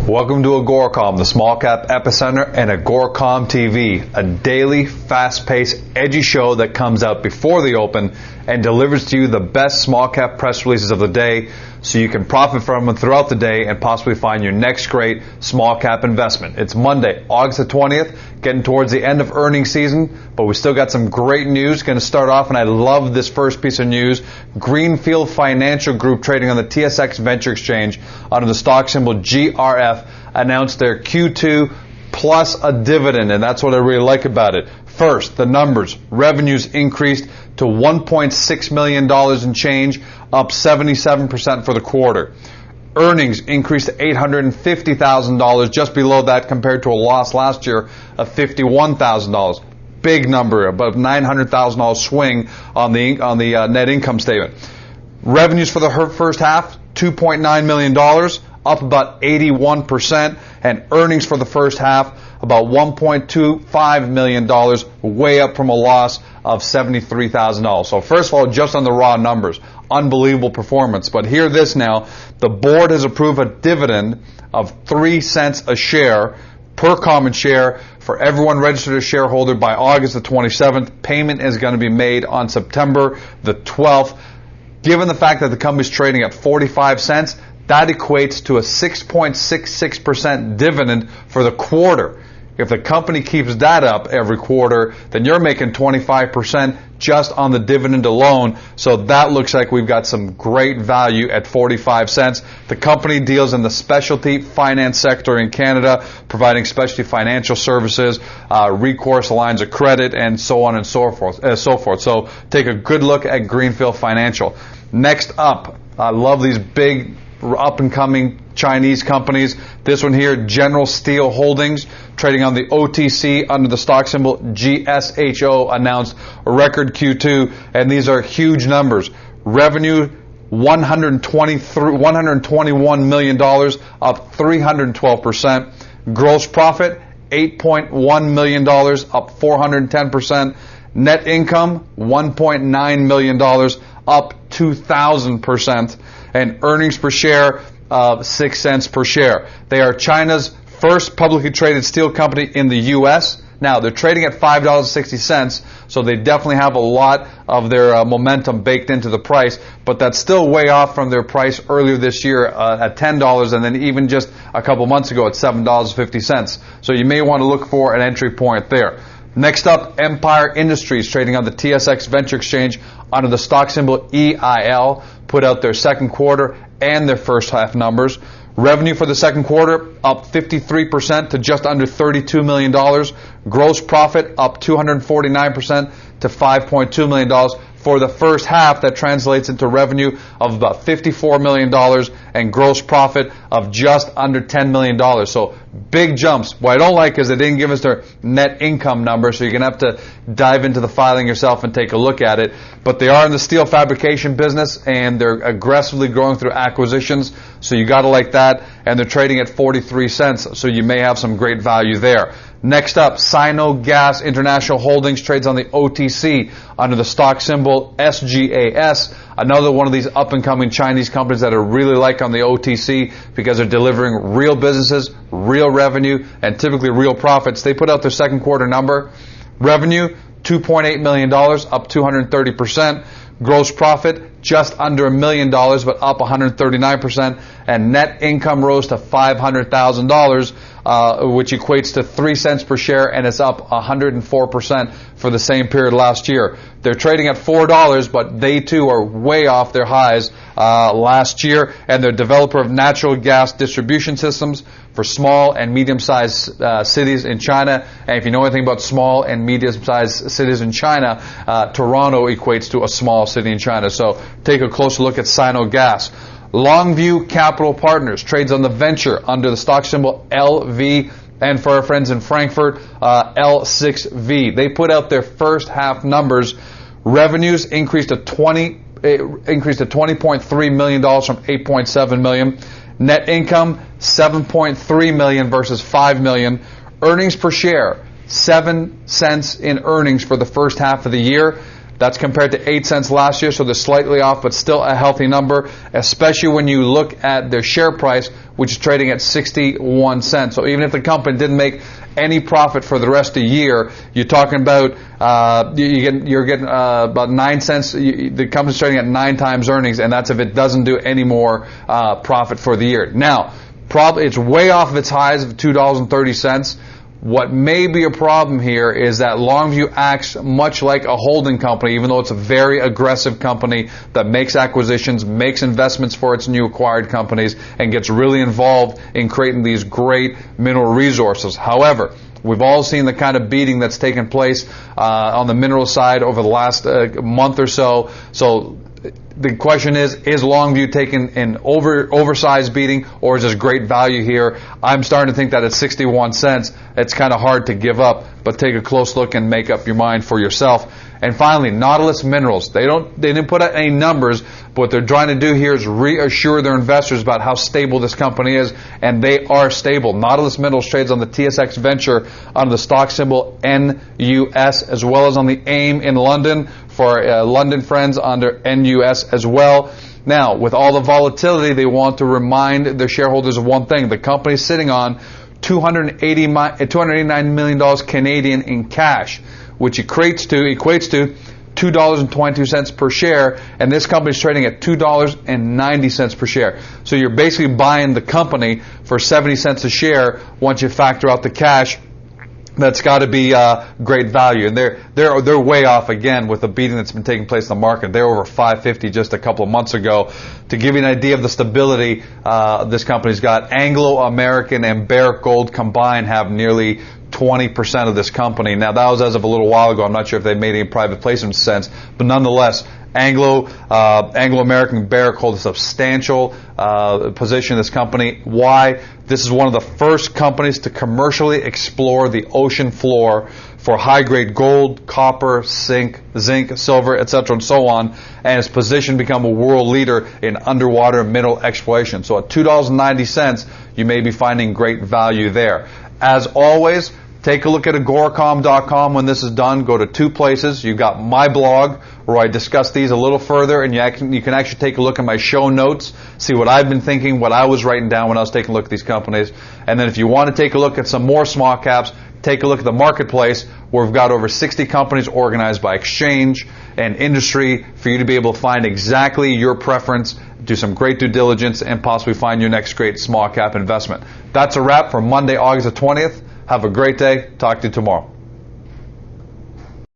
Welcome to AGORACOM, the Small Cap Epicenter, and AGORACOM TV, a daily, fast-paced, edgy show that comes out before the open and delivers to you the best small cap press releases of the day so you can profit from them throughout the day and possibly find your next great small cap investment. It's Monday, August the 20th, getting towards the end of earnings season, but we still got some great news. Going to start off, and I love this first piece of news. Greenfield Financial Group, trading on the TSX Venture Exchange under the stock symbol GRF, announced their Q2 plus a dividend, and that's what I really like about it. First, the numbers. Revenues increased to $1.6 million and change, up 77% for the quarter. Earnings increased to $850,000, just below that compared to a loss last year of $51,000. Big number, about $900,000 swing on the net income statement. Revenues for the first half, $2.9 million, up about 81%, and earnings for the first half, about $1.25 million, way up from a loss of $73,000. So first of all, just on the raw numbers, unbelievable performance. But hear this now, the board has approved a dividend of 3 cents a share per common share for everyone registered as shareholder by August the 27th. Payment is going to be made on September the 12th. Given the fact that the company is trading at 45 cents, that equates to a 6.66% dividend for the quarter. If the company keeps that up every quarter, then you're making 25% just on the dividend alone. So that looks like we've got some great value at 45 cents. The company deals in the specialty finance sector in Canada, providing specialty financial services, recourse lines of credit, and so on and so forth. So take a good look at Greenfield Financial. Next up, I love these big up-and-coming Chinese companies. This one here, General Steel Holdings, trading on the OTC under the stock symbol GSHO, announced a record Q2, and these are huge numbers. Revenue, $121 million, up 312%. Gross profit, $8.1 million, up 410%. Net income, $1.9 million, up 2,000%. And earnings per share, 6 cents per share. They are China's first publicly traded steel company in the U.S. Now, they're trading at $5.60, so they definitely have a lot of their momentum baked into the price, but that's still way off from their price earlier this year at $10, and then even just a couple months ago at $7.50. So you may want to look for an entry point there. Next up, Empire Industries, trading on the TSX Venture Exchange under the stock symbol EIL, put out their second quarter and their first half numbers. Revenue for the second quarter up 53% to just under $32 million. Gross profit up 249% to $5.2 million. For the first half, that translates into revenue of about $54 million and gross profit of just under $10 million. So big jumps. What I don't like is they didn't give us their net income number, so you're going to have to dive into the filing yourself and take a look at it. But they are in the steel fabrication business, and they're aggressively growing through acquisitions, so you got to like that. And they're trading at 43 cents, so you may have some great value there. Next up, Sino Gas International Holdings trades on the OTC under the stock symbol SGAS. Another one of these up-and-coming Chinese companies that I really like on the OTC because they're delivering real businesses, real revenue, and typically real profits. They put out their second quarter number. Revenue, $2.8 million, up 230%. Gross profit, just under $1 million, but up 139%. And net income rose to $500,000, which equates to 3 cents per share, and it's up 104% for the same period last year. They're trading at $4, but they too are way off their highs last year, and they're a developer of natural gas distribution systems for small and medium-sized cities in China. And if you know anything about small and medium-sized cities in China, Toronto equates to a small city in China. So take a closer look at Sino Gas. Longview Capital Partners trades on the venture under the stock symbol LV, and for our friends in Frankfurt, L6V. They put out their first half numbers. Revenues increased to $20.3 million from $8.7 million. Net income, $7.3 million versus $5 million. Earnings per share, 7 cents in earnings for the first half of the year. That's compared to 8 cents last year, so they're slightly off, but still a healthy number, especially when you look at their share price, which is trading at 61 cents. So even if the company didn't make any profit for the rest of the year, you're talking about you're getting about 9 cents. The company's trading at 9 times earnings, and that's if it doesn't do any more profit for the year. Now, probably it's way off of its highs of $2.30. What may be a problem here is that Longview acts much like a holding company, even though it's a very aggressive company that makes acquisitions, makes investments for its new acquired companies, and gets really involved in creating these great mineral resources. However, we've all seen the kind of beating that's taken place on the mineral side over the last month or so. So the question is Longview taking an oversized beating, or is this great value here? I'm starting to think that at 61 cents, it's kind of hard to give up, but take a close look and make up your mind for yourself. And finally, Nautilus Minerals. They didn't put out any numbers, but what they're trying to do here is reassure their investors about how stable this company is, and they are stable. Nautilus Minerals trades on the TSX Venture under the stock symbol NUS, as well as on the AIM in London for London friends under NUS as well. Now, with all the volatility, they want to remind their shareholders of one thing. The company is sitting on $289 million Canadian in cash, which equates to $2.22 per share, and this company is trading at $2.90 per share. So you're basically buying the company for 70 cents a share once you factor out the cash. That's got to be great value, and they're way off again with the beating that's been taking place in the market. They're over 550 just a couple of months ago. To give you an idea of the stability this company's got, Anglo American and Barrick Gold combined have nearly 20% of this company. Now, that was as of a little while ago. I'm not sure if they made any private placement sense, but nonetheless, Anglo American, Barrick hold a substantial position in this company. Why? This is one of the first companies to commercially explore the ocean floor for high-grade gold, copper, zinc, silver, etc., and so on, and is positioned to become a world leader in underwater mineral exploration. So at $2.90, you may be finding great value there. As always, take a look at agoracom.com when this is done. Go to 2 places. You've got my blog, where I discuss these a little further, and you can actually take a look at my show notes, see what I've been thinking, what I was writing down when I was taking a look at these companies. And then if you want to take a look at some more small caps, take a look at the marketplace, where we've got over 60 companies organized by exchange and industry for you to be able to find exactly your preference, do some great due diligence, and possibly find your next great small cap investment. That's a wrap for Monday, August the 20th. Have a great day. Talk to you tomorrow.